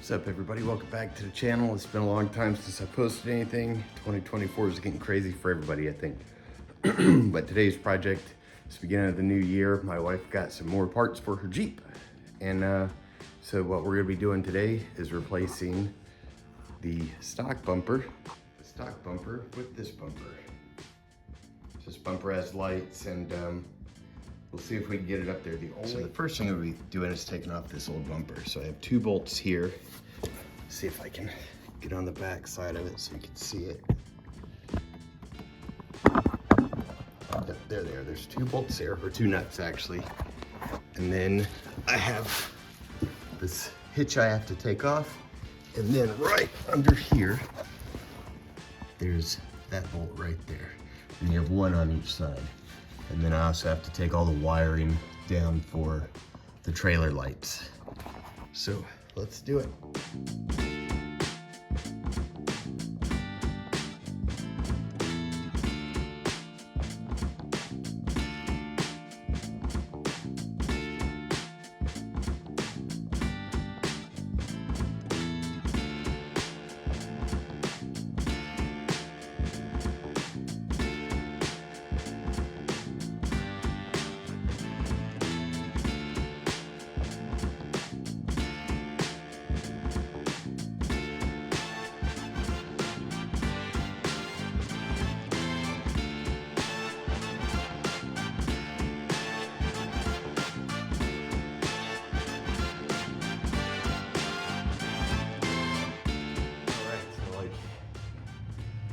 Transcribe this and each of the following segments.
What's up, everybody? Welcome back to the channel. It's been a long time since I posted anything. 2024 is getting crazy for everybody, I think. But today's project is the beginning of the new year. My wife got some more parts for her Jeep. And so what we're gonna be doing today is replacing the stock bumper with this bumper. This bumper has lights, and we'll see if we can get it up there. So the first thing we'll be doing is taking off this old bumper. So I have 2 bolts here. See if I can get on the back side of it so you can see it. There they are. There's 2 bolts there, or 2 nuts actually. And then I have this hitch I have to take off. And then right under here, there's that bolt right there. And you have 1 on each side. And then I also have to take all the wiring down for the trailer lights. So let's do it.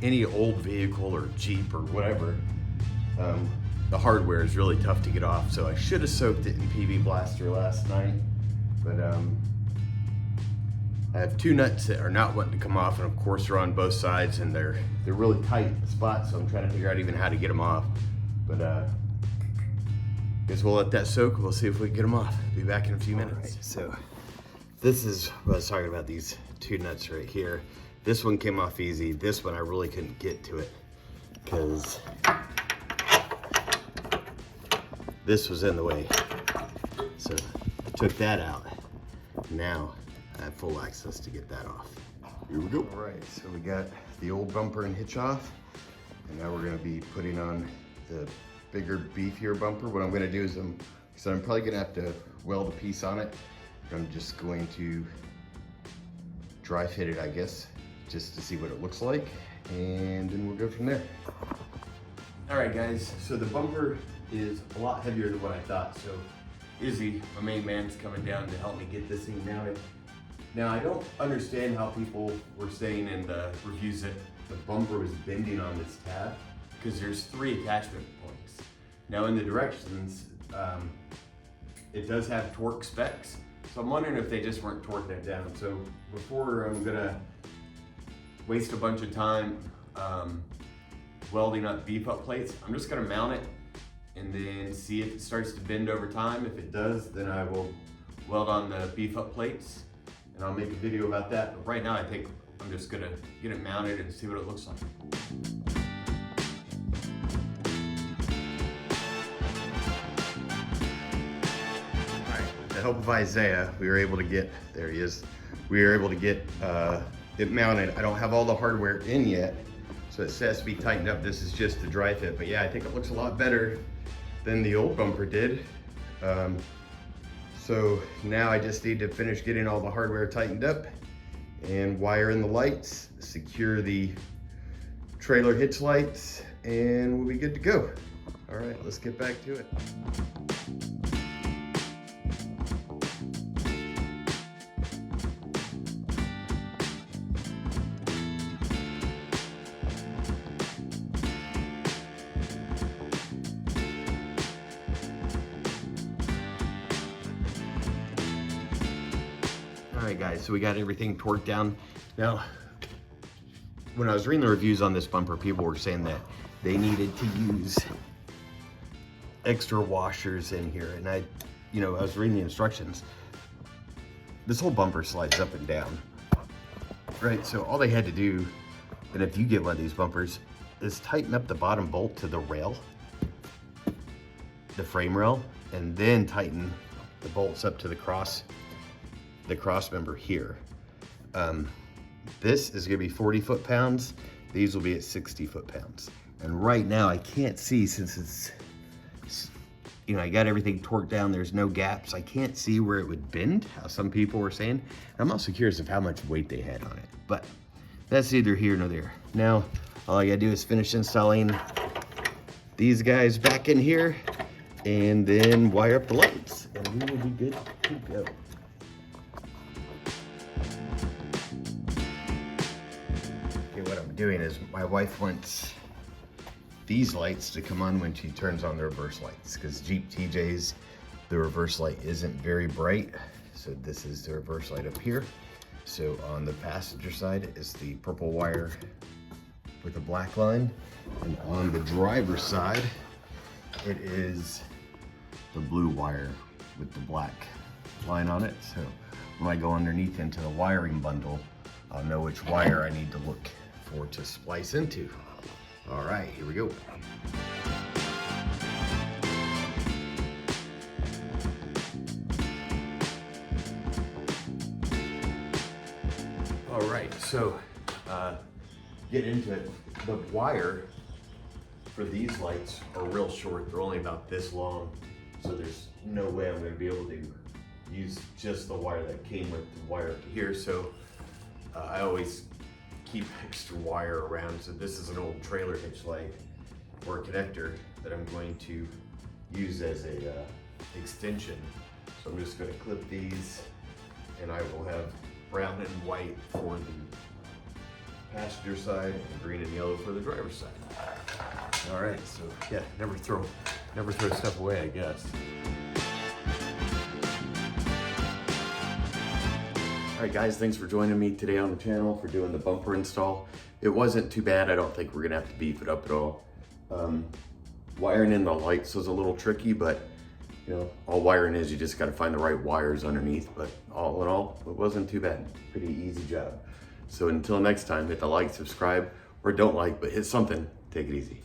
Any old vehicle or Jeep or whatever, the hardware is really tough to get off. So I should have soaked it in PV Blaster last night, but I have 2 nuts that are not wanting to come off, and of course they're on both sides, and they're really tight spots. So I'm trying to figure out even how to get them off. But guess we'll let that soak. We'll see if we can get them off. Be back in a few minutes. Right, so this is what I was talking about. These 2 nuts right here. This one came off easy. This one I really couldn't get to it because this was in the way. So I took that out. Now I have full access to get that off. Here we go. All right, so we got the old bumper and hitch off, and now we're gonna be putting on the bigger, beefier bumper. What I'm gonna do is I'm probably gonna have to weld a piece on it. I'm just going to dry fit it, I guess, just to see what it looks like, and then we'll go from there. All right, guys, so the bumper is a lot heavier than what I thought. So Izzy, my main man's coming down to help me get this thing mounted. Now, I don't understand how people were saying in the reviews that the bumper was bending on this tab, because there's 3 attachment points. Now in the directions, it does have torque specs. So I'm wondering if they just weren't torquing it down. So before I'm gonna waste a bunch of time welding up beef up plates, I'm just gonna mount it and then see if it starts to bend over time. If it does, then I will weld on the beef up plates, and I'll make a video about that. But right now I think I'm just gonna get it mounted and see what it looks like. All right, with the help of Isaiah, we were able to get, there he is, we were able to get it mounted. I don't have all the hardware in yet, so it has to be tightened up. This is just the dry fit, but yeah, I think it looks a lot better than the old bumper did. So now I just need to finish getting all the hardware tightened up and wire in the lights, secure the trailer hitch lights, and we'll be good to go. All right, let's get back to it. All right, guys, so we got everything torqued down. Now, when I was reading the reviews on this bumper, people were saying that they needed to use extra washers in here. And I was reading the instructions. This whole bumper slides up and down, right? So all they had to do, and if you get one of these bumpers, is tighten up the bottom bolt to the rail, the frame rail, and then tighten the bolts up to the cross member here. This is gonna be 40 foot-pounds. These will be at 60 foot-pounds. And right now I can't see, since it's, you know, I got everything torqued down, there's no gaps. I can't see where it would bend, how some people were saying. I'm also curious of how much weight they had on it, but that's neither here nor there. Now, all I gotta do is finish installing these guys back in here and then wire up the lights, and we will be good to go. Okay, what I'm doing is my wife wants these lights to come on when she turns on the reverse lights, because Jeep TJs, the reverse light isn't very bright. So this is the reverse light up here. So on the passenger side is the purple wire with a black line, and on the driver's side it is the blue wire with the black line on it. So when I go underneath into the wiring bundle, I'll know which wire I need to look for to splice into. All right, here we go. All right, so get into it. The wire for these lights are real short. They're only about this long, so there's no way I'm going to be able to use just the wire that came with the wire here. So I always keep extra wire around. So this is an old trailer hitch light or a connector that I'm going to use as a extension. So I'm just going to clip these, and I will have brown and white for the passenger side and green and yellow for the driver's side. All right, so yeah, never throw stuff away, I guess. All right, guys, thanks for joining me today on the channel for doing the bumper install. It wasn't too bad. I don't think we're gonna have to beef it up at all. Wiring in the lights was a little tricky, but you know, all wiring is, you just gotta find the right wires underneath. But all in all, it wasn't too bad. Pretty easy job. So until next time, hit the like, subscribe, or don't like, but hit something. Take it easy.